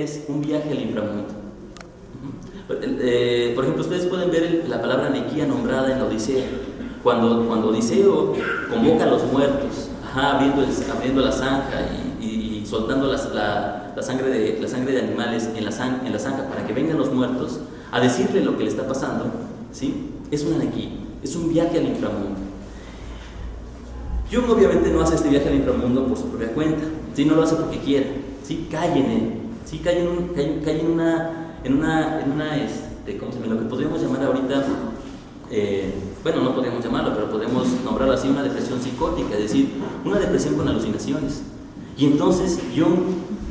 que es un viaje al inframundo. Por ejemplo, ustedes pueden ver la palabra Nequía nombrada en la Odisea. Cuando Odiseo convoca a los muertos, abriendo la zanja y soltando la sangre de animales en la zanja para que vengan los muertos a decirle lo que le está pasando, ¿sí? Es una Nequía, es un viaje al inframundo. Jung obviamente no hace este viaje al inframundo por su propia cuenta, ¿sí? No lo hace porque quiera, ¿sí? Cae en él, ¿sí? Cae en ¿cómo se llama? Lo que podríamos llamar ahorita, bueno, no podríamos llamarlo, pero podemos nombrarlo así, una depresión psicótica, es decir, una depresión con alucinaciones. Y entonces Jung,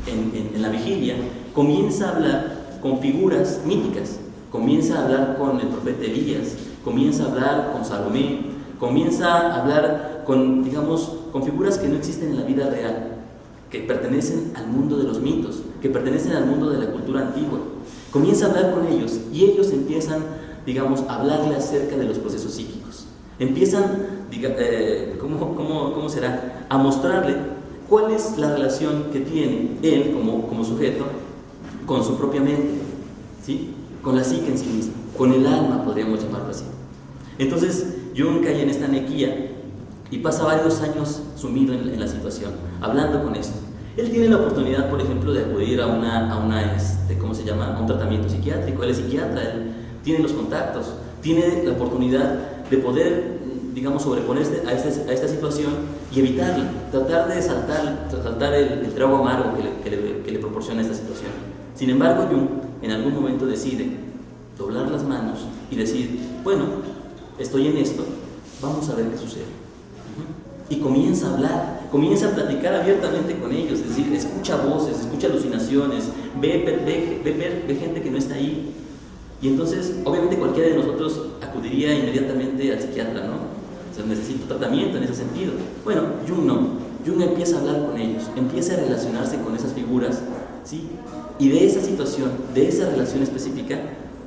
en la vigilia, comienza a hablar con figuras míticas, comienza a hablar con el profeta Elías, comienza a hablar con Salomé, comienza a hablar con figuras que no existen en la vida real, que pertenecen al mundo de los mitos, que pertenecen al mundo de la cultura antigua. Comienza a hablar con ellos y ellos empiezan, a hablarle acerca de los procesos psíquicos. Empiezan, ¿cómo será? A mostrarle cuál es la relación que tiene él como sujeto con su propia mente, ¿sí? Con la psique en sí misma, con el alma, podríamos llamarlo así. Entonces, Jung cae en esta Nequía y pasa varios años sumido en la situación, hablando con esto. Él tiene la oportunidad, por ejemplo, de acudir a un tratamiento psiquiátrico. Él es psiquiatra, él tiene los contactos, tiene la oportunidad de poder, sobreponerse a esta situación y evitarla, tratar de saltar el trago amargo que le proporciona esta situación. Sin embargo, Jung en algún momento decide doblar las manos y decir, bueno, estoy en esto, vamos a ver qué sucede. Y comienza a hablar, comienza a platicar abiertamente con ellos, es decir, escucha voces, escucha alucinaciones, ve gente que no está ahí. Y entonces, obviamente cualquiera de nosotros acudiría inmediatamente al psiquiatra, ¿no? O sea, necesito tratamiento en ese sentido. Bueno, Jung no. Jung empieza a hablar con ellos, empieza a relacionarse con esas figuras, ¿sí? Y de esa situación, de esa relación específica,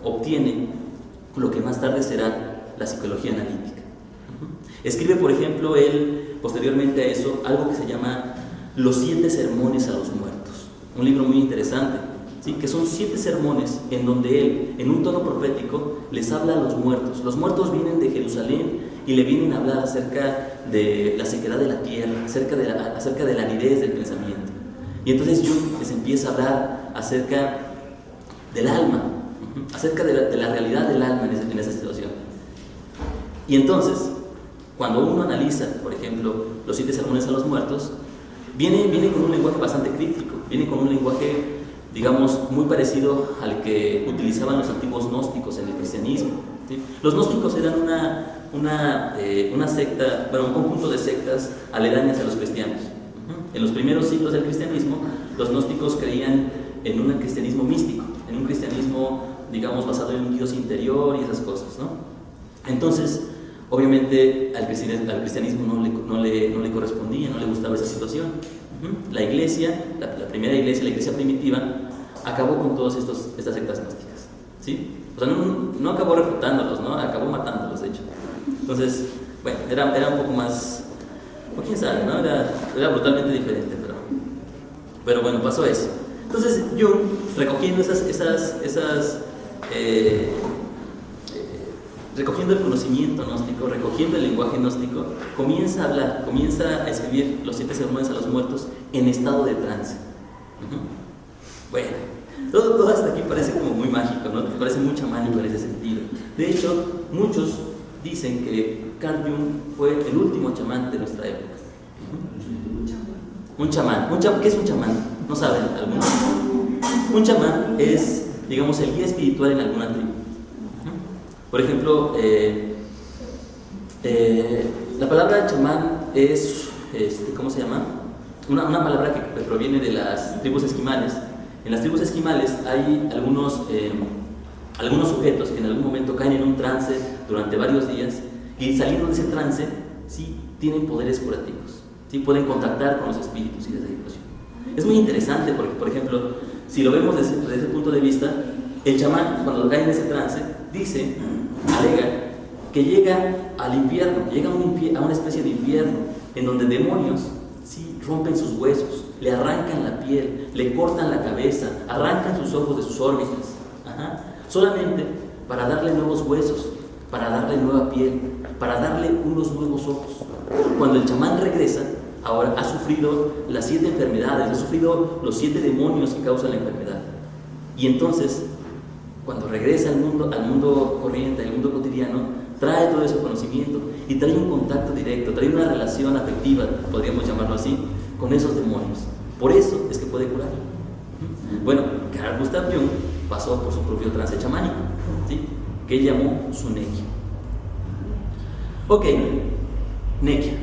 obtiene lo que más tarde será la psicología analítica. Escribe, por ejemplo, él, posteriormente a eso, algo que se llama Los 7 sermones a los muertos. Un libro muy interesante, ¿sí? Que son 7 sermones en donde él, en un tono profético, les habla a los muertos. Los muertos vienen de Jerusalén y le vienen a hablar acerca de la sequedad de la tierra, acerca de la aridez del pensamiento. Y entonces Jung les empieza a hablar acerca del alma, acerca de la realidad del alma en esa situación. Y entonces, cuando uno analiza, por ejemplo, los 7 sermones a los muertos, viene con un lenguaje bastante críptico, viene con un lenguaje, muy parecido al que utilizaban los antiguos gnósticos en el cristianismo, ¿sí? Los gnósticos eran una secta, un conjunto de sectas aledañas a los cristianos. En los primeros siglos del cristianismo, los gnósticos creían en un cristianismo místico, en un cristianismo, basado en un Dios interior y esas cosas, ¿no? Entonces, obviamente al cristianismo no le correspondía, no le gustaba esa situación. La iglesia, la primera iglesia, la iglesia primitiva, acabó con todas estas sectas gnósticas, ¿sí? O sea, no acabó refutándolos, ¿no? Acabó matándolos, de hecho. Entonces, bueno, era un poco más, o quién sabe, ¿no? Era brutalmente diferente, pero bueno, pasó eso. Entonces, Jung, recogiendo recogiendo el conocimiento gnóstico, recogiendo el lenguaje gnóstico, comienza a hablar, comienza a escribir los 7 sermones a los muertos en estado de trance. Bueno, todo hasta aquí parece como muy mágico, ¿no? Parece muy chamánico en ese sentido. De hecho, muchos dicen que Carl Jung fue el último chamán de nuestra época. Un chamán. ¿Qué es un chamán? ¿No saben algunos? Un chamán es, el guía espiritual en alguna tribu. Por ejemplo, la palabra chamán es, ¿cómo se llama? Una palabra que proviene de las tribus esquimales. En las tribus esquimales hay algunos sujetos que en algún momento caen en un trance durante varios días y saliendo de ese trance, sí, tienen poderes curativos, sí, pueden contactar con los espíritus y desde situación. Es muy interesante porque, por ejemplo, si lo vemos desde ese punto de vista, el chamán, cuando cae en ese trance, alega que llega al infierno, llega a una especie de infierno en donde demonios, sí, rompen sus huesos, le arrancan la piel, le cortan la cabeza, arrancan sus ojos de sus órbitas, solamente para darle nuevos huesos, para darle nueva piel, para darle unos nuevos ojos. Cuando el chamán regresa, ahora ha sufrido las 7 enfermedades, ha sufrido los 7 demonios que causan la enfermedad. Y entonces, cuando regresa al mundo corriente, al mundo cotidiano, trae todo ese conocimiento y trae un contacto directo, trae una relación afectiva, podríamos llamarlo así, con esos demonios. Por eso es que puede curar. Bueno, Carl Gustav Jung pasó por su propio trance chamánico, ¿sí?, que él llamó su nequia. Ok, nequia.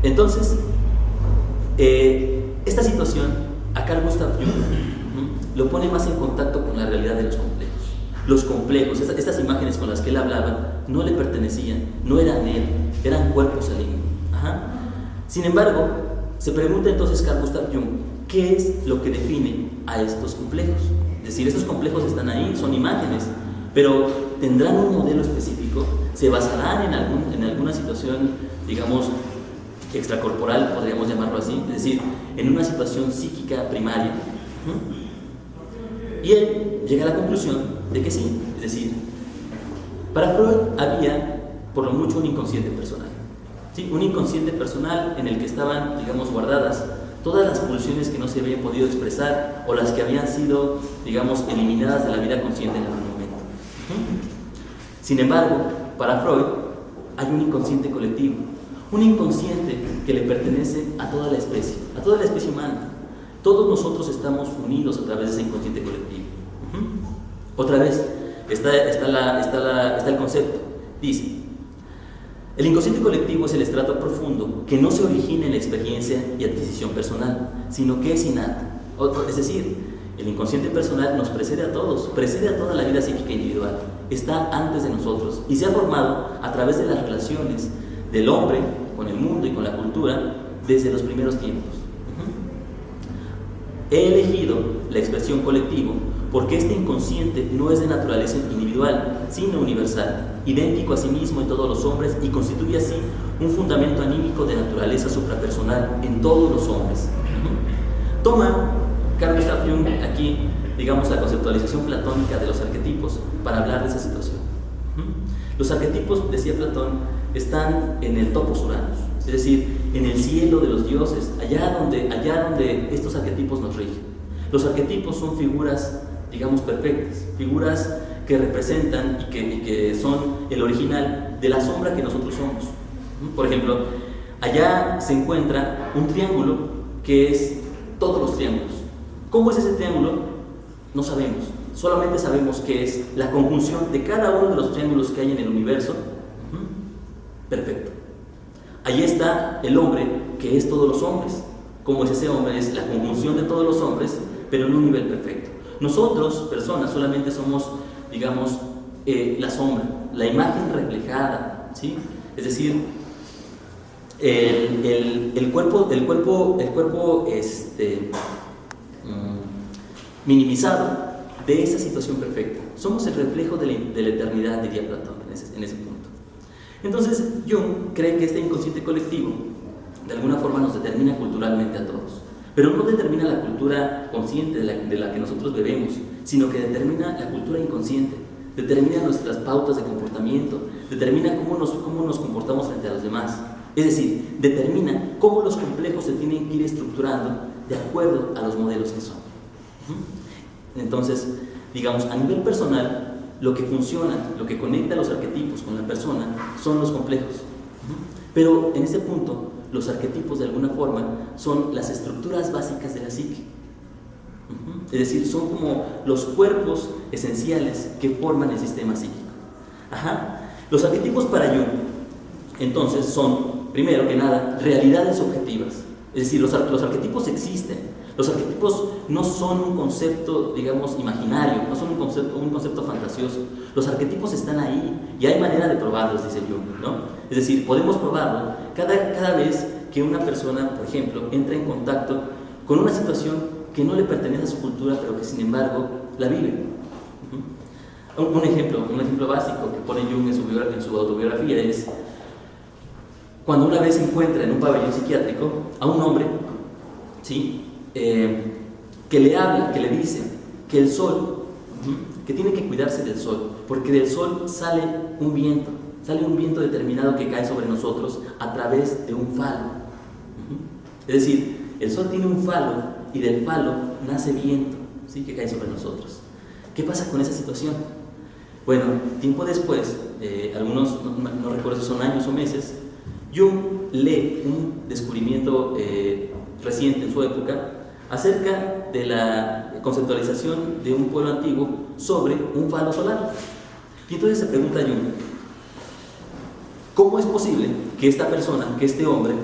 Entonces, esta situación a Carl Gustav Jung lo pone más en contacto con la realidad de los complejos. Los complejos, estas imágenes con las que él hablaba, no le pertenecían, no eran él, eran cuerpos alegres. Sin embargo, se pregunta entonces Carl Gustav Jung, ¿qué es lo que define a estos complejos? Es decir, estos complejos están ahí, son imágenes, pero tendrán un modelo específico, se basarán en alguna situación, digamos, extracorporal, podríamos llamarlo así, es decir, en una situación psíquica primaria. Y él llega a la conclusión de que sí, es decir, para Freud había por lo mucho un inconsciente personal, ¿sí?, un inconsciente personal en el que estaban, digamos, guardadas todas las pulsiones que no se habían podido expresar o las que habían sido, digamos, eliminadas de la vida consciente en algún momento. Sin embargo, para Freud hay un inconsciente colectivo, un inconsciente que le pertenece a toda la especie humana. Todos nosotros estamos unidos a través de ese inconsciente colectivo. Otra vez, está el concepto. Dice, el inconsciente colectivo es el estrato profundo que no se origina en la experiencia y adquisición personal, sino que es innato. Es decir, el inconsciente personal nos precede a todos, precede a toda la vida psíquica individual, está antes de nosotros y se ha formado a través de las relaciones del hombre con el mundo y con la cultura desde los primeros tiempos. He elegido la expresión colectivo porque este inconsciente no es de naturaleza individual, sino universal, idéntico a sí mismo en todos los hombres y constituye así un fundamento anímico de naturaleza suprapersonal en todos los hombres. Toma Carl Gustav Jung aquí, digamos, la conceptualización platónica de los arquetipos para hablar de esa situación. Los arquetipos, decía Platón, están en el topos Uranus, es decir, en el cielo de los dioses, allá donde estos arquetipos nos rigen. Los arquetipos son figuras, digamos, perfectas, figuras que representan y que son el original de la sombra que nosotros somos. Por ejemplo, allá se encuentra un triángulo que es todos los triángulos. ¿Cómo es ese triángulo? No sabemos, solamente sabemos que es la conjunción de cada uno de los triángulos que hay en el universo. Perfecto. Ahí está el hombre, que es todos los hombres. ¿Cómo es ese hombre? Es la conjunción de todos los hombres, pero en un nivel perfecto. Nosotros, personas, solamente somos, digamos, la sombra, la imagen reflejada, ¿sí? Es decir, el cuerpo minimizado de esa situación perfecta. Somos el reflejo de la eternidad, diría Platón en ese punto. Entonces, Jung cree que este inconsciente colectivo de alguna forma nos determina culturalmente a todos, pero no determina la cultura consciente de la que nosotros bebemos, sino que determina la cultura inconsciente, determina nuestras pautas de comportamiento, determina cómo nos comportamos frente a los demás. Es decir, determina cómo los complejos se tienen que ir estructurando de acuerdo a los modelos que son. Entonces, digamos, a nivel personal, lo que funciona, lo que conecta a los arquetipos con la persona son los complejos. Pero en este punto, los arquetipos de alguna forma son las estructuras básicas de la psique. Es decir, son como los cuerpos esenciales que forman el sistema psíquico. Los arquetipos para Jung, entonces, son, primero que nada, realidades objetivas. Es decir, los arquetipos existen. Los arquetipos no son un concepto, digamos, imaginario, no son un concepto fantasioso. Los arquetipos están ahí y hay manera de probarlos, dice Jung, ¿no? Es decir, podemos probarlo cada vez que una persona, por ejemplo, entra en contacto con una situación que no le pertenece a su cultura, pero que sin embargo la vive. Un ejemplo básico que pone Jung en su autobiografía es: cuando una vez se encuentra en un pabellón psiquiátrico a un hombre, ¿sí? Que le habla, que le dice que el sol, que tiene que cuidarse del sol, porque del sol sale un viento determinado que cae sobre nosotros a través de un falo. Es decir, el sol tiene un falo y del falo nace viento, ¿sí? Que cae sobre nosotros. ¿Qué pasa con esa situación? Bueno, tiempo después, algunos, no recuerdo si son años o meses, Jung lee un descubrimiento reciente en su época acerca de la conceptualización de un pueblo antiguo sobre un falo solar. Y entonces se pregunta a Jung, ¿cómo es posible que esta persona, que este hombre,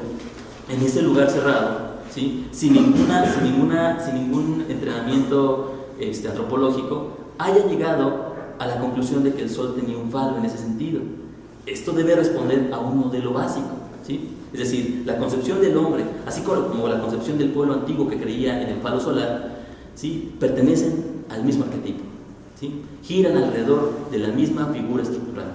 en ese lugar cerrado, ¿sí? sin ningún entrenamiento antropológico, haya llegado a la conclusión de que el sol tenía un falo en ese sentido? Esto debe responder a un modelo básico, ¿sí? Es decir, la concepción del hombre, así como la concepción del pueblo antiguo que creía en el falo solar, ¿sí? Pertenecen al mismo arquetipo, ¿sí? Giran alrededor de la misma figura estructural.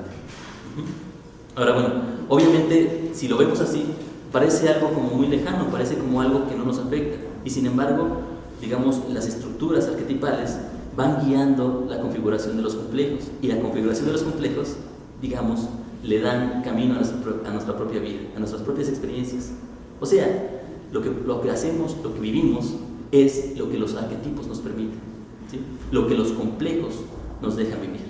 Ahora, bueno, obviamente, si lo vemos así, parece algo como muy lejano, parece como algo que no nos afecta, y sin embargo, digamos, las estructuras arquetipales van guiando la configuración de los complejos, y la configuración de los complejos, digamos, le dan camino a nuestra propia vida, a nuestras propias experiencias. O sea, lo que hacemos, lo que vivimos, es lo que los arquetipos nos permiten, ¿sí? Lo que los complejos nos dejan vivir.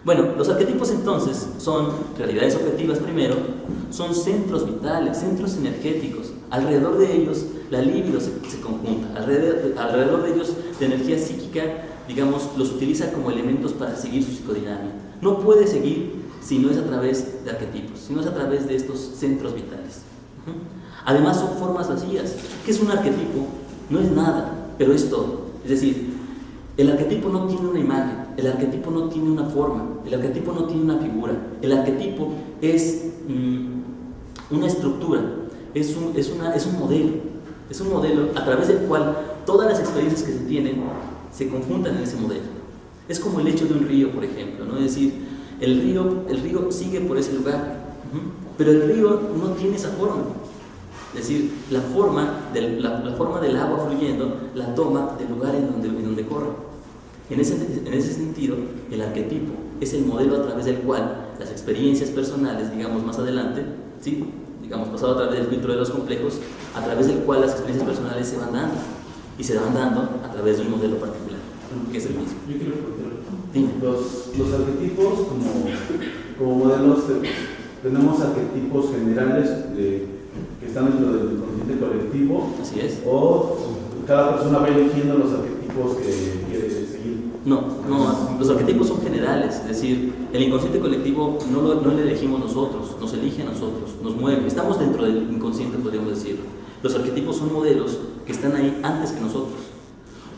Bueno, los arquetipos entonces son realidades objetivas primero, son centros vitales, centros energéticos. Alrededor de ellos la libido se conjunta, alrededor de ellos la energía psíquica, digamos, los utiliza como elementos para seguir su psicodinámica. No puede seguir si no es a través de arquetipos, si no es a través de estos centros vitales. Además son formas vacías. ¿Qué es un arquetipo? No es nada, pero es todo. Es decir, el arquetipo no tiene una imagen, el arquetipo no tiene una forma, el arquetipo no tiene una figura. El arquetipo es una estructura, es un modelo a través del cual todas las experiencias que se tienen se conjuntan en ese modelo. Es como el hecho de un río, por ejemplo, ¿no? Es decir, el río sigue por ese lugar, pero el río no tiene esa forma. Es decir, la forma del agua fluyendo la toma del lugar en donde corre. En ese sentido, el arquetipo es el modelo a través del cual las experiencias personales, digamos más adelante, ¿sí? Digamos pasado a través del filtro de los complejos, a través del cual las experiencias personales se van dando, y se van dando a través de un modelo particular, que es el mismo. Yo quiero preguntar, los arquetipos como modelos, tenemos arquetipos generales que están dentro del inconsciente colectivo. Así es. O cada persona va eligiendo los arquetipos que quiere seguir. No, los arquetipos son generales, es decir, el inconsciente colectivo no lo elegimos nosotros, nos elige a nosotros, nos mueve, estamos dentro del inconsciente, podríamos decirlo. Los arquetipos son modelos que están ahí antes que nosotros.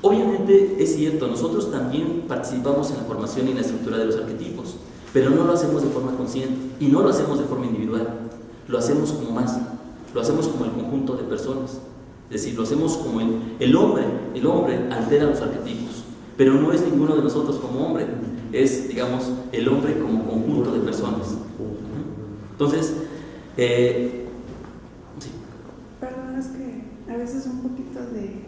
Obviamente es cierto, nosotros también participamos en la formación y en la estructura de los arquetipos, pero no lo hacemos de forma consciente y no lo hacemos de forma individual, lo hacemos como masa, lo hacemos como el conjunto de personas, es decir, lo hacemos como el hombre altera los arquetipos, pero no es ninguno de nosotros como hombre, es, digamos, el hombre como conjunto de personas. Entonces, sí. Perdón, es que a veces un poquito de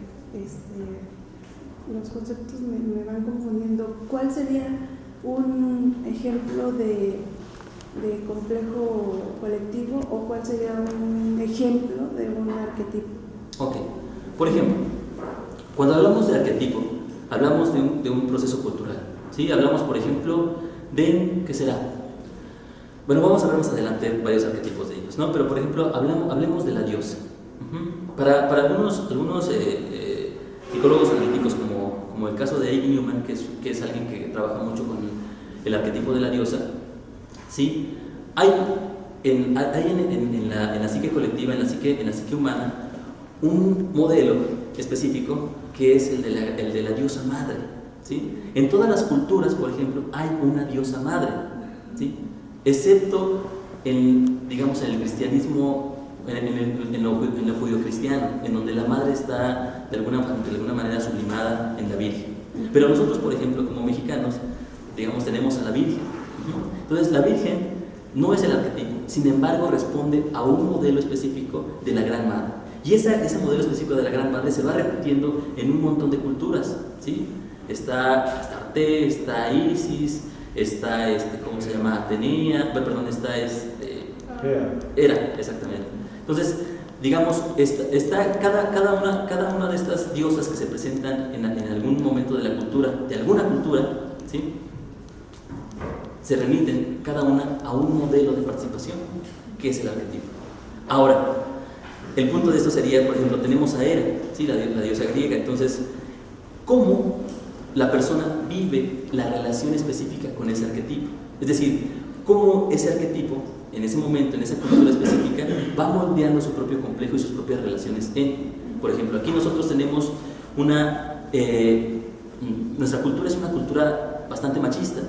los conceptos me van confundiendo. ¿Cuál sería un ejemplo de complejo colectivo o cuál sería un ejemplo de un arquetipo? Ok, por ejemplo, cuando hablamos de arquetipo, hablamos de un proceso cultural, ¿sí? Hablamos, por ejemplo, de, ¿qué será? Bueno, vamos a ver más adelante varios arquetipos de ellos, ¿no? Pero, por ejemplo, hablemos de la diosa. Para algunos psicólogos analíticos, como el caso de Amy Newman, que es alguien que trabaja mucho con el arquetipo de la diosa, ¿sí? Hay en la psique colectiva, en la psique humana, un modelo específico que es el de la diosa madre, ¿sí? En todas las culturas, por ejemplo, hay una diosa madre, ¿sí? Excepto digamos, en el cristianismo, en lo judío-cristiano, en donde la madre está de alguna manera sublimada en la Virgen. Pero nosotros, por ejemplo, como mexicanos, digamos, tenemos a la Virgen. Entonces, la Virgen no es el arquetipo, sin embargo responde a un modelo específico de la Gran Madre. Y ese modelo específico de la Gran Madre se va repitiendo en un montón de culturas, ¿sí? Está Arte, está Isis, está, ¿cómo se llama? Atenea, perdón, está Hera, exactamente. Entonces, digamos, cada una de estas diosas que se presentan en algún momento de la cultura, de alguna cultura, ¿sí? Se remiten cada una a un modelo de participación, que es el arquetipo. Ahora, el punto de esto sería, por ejemplo, tenemos a Hera, ¿sí? la diosa griega. Entonces, ¿cómo la persona vive la relación específica con ese arquetipo? Es decir, cómo ese arquetipo, en ese momento, en esa cultura específica, va moldeando su propio complejo y sus propias relaciones. Por ejemplo, aquí nosotros tenemos nuestra cultura es una cultura bastante machista,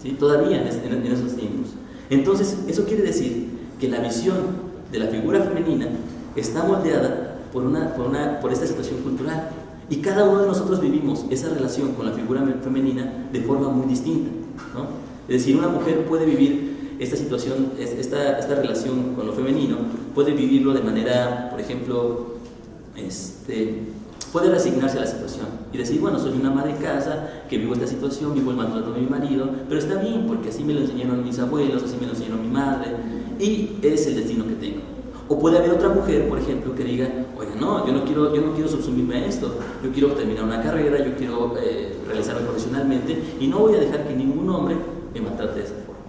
¿sí? Todavía en esos tiempos. Entonces, eso quiere decir que la visión de la figura femenina está moldeada por esta situación cultural, y cada uno de nosotros vivimos esa relación con la figura femenina de forma muy distinta, ¿no? Es decir, una mujer puede vivir esta situación, esta relación con lo femenino, puede vivirlo de manera, por ejemplo, puede resignarse a la situación y decir, bueno, soy una ama de casa, que vivo esta situación, vivo el maltrato de mi marido, pero está bien, porque así me lo enseñaron mis abuelos, así me lo enseñó mi madre, y es el destino que tengo. O puede haber otra mujer, por ejemplo, que diga, oye, no, yo no quiero subsumirme a esto, yo quiero terminar una carrera, yo quiero realizarme profesionalmente, y no voy a dejar que ningún hombre me maltrate de esa forma,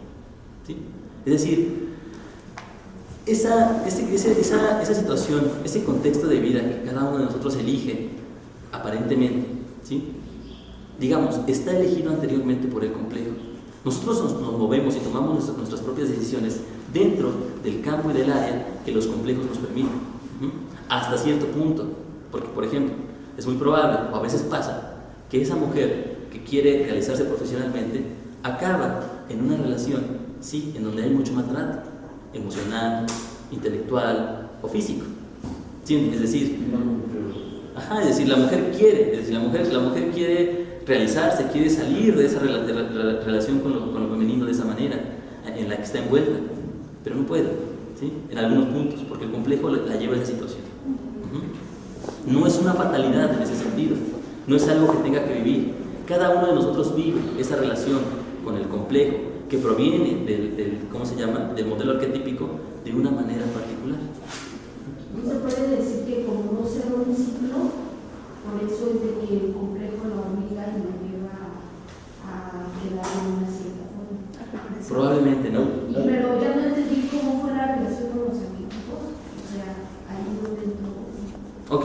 ¿sí? Es decir, esa situación, ese contexto de vida que cada uno de nosotros elige, aparentemente, ¿sí? Digamos, está elegido anteriormente por el complejo. Nosotros nos movemos y tomamos nuestras propias decisiones dentro del campo y del área que los complejos nos permiten, hasta cierto punto, porque, por ejemplo, es muy probable, o a veces pasa, que esa mujer que quiere realizarse profesionalmente acaba en una relación, sí, en donde hay mucho maltrato emocional, intelectual o físico, ¿sí? Es decir, la mujer quiere realizarse, quiere salir de esa relación con lo femenino de esa manera en la que está envuelta, pero no puede, ¿sí? En algunos puntos, porque el complejo la lleva a esa situación. No es una fatalidad en ese sentido, no es algo que tenga que vivir. Cada uno de nosotros vive esa relación con el complejo que proviene del modelo arquetípico de una manera particular. ¿No se puede decir que como no cerró un ciclo, por eso es de que el complejo la obliga y lo lleva a quedar en una cierta forma? Probablemente no. Pero ya no entendí cómo fue la relación con los arquetipos, o sea, ahí donde entró. Ok,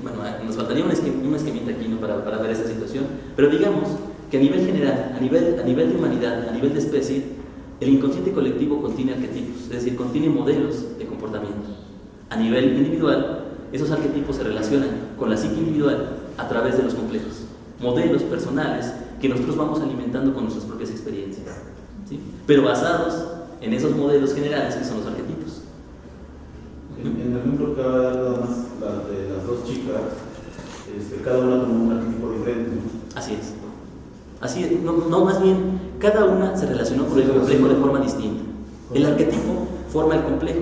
bueno, nos faltaría un esquemita aquí, ¿no? para ver esta situación, pero digamos que a nivel general, a nivel de humanidad, a nivel de especie, el inconsciente colectivo contiene arquetipos, es decir, contiene modelos de comportamiento. A nivel individual, esos arquetipos se relacionan con la psique individual a través de los complejos, modelos personales que nosotros vamos alimentando con nuestras propias experiencias, ¿sí? Pero basados en esos modelos generales que son los arquetipos. En el ejemplo que acaba de dar nada más de las dos chicas, cada una tomó un arquetipo diferente, ¿no? Así es. Así es, no, más bien, cada una se relacionó con el complejo de forma distinta. El arquetipo forma el complejo,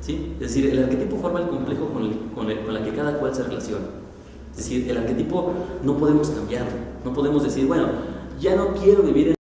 ¿sí? Es decir, el arquetipo forma el complejo con la que cada cual se relaciona. Es decir, el arquetipo no podemos cambiarlo, no podemos decir, bueno, ya no quiero vivir en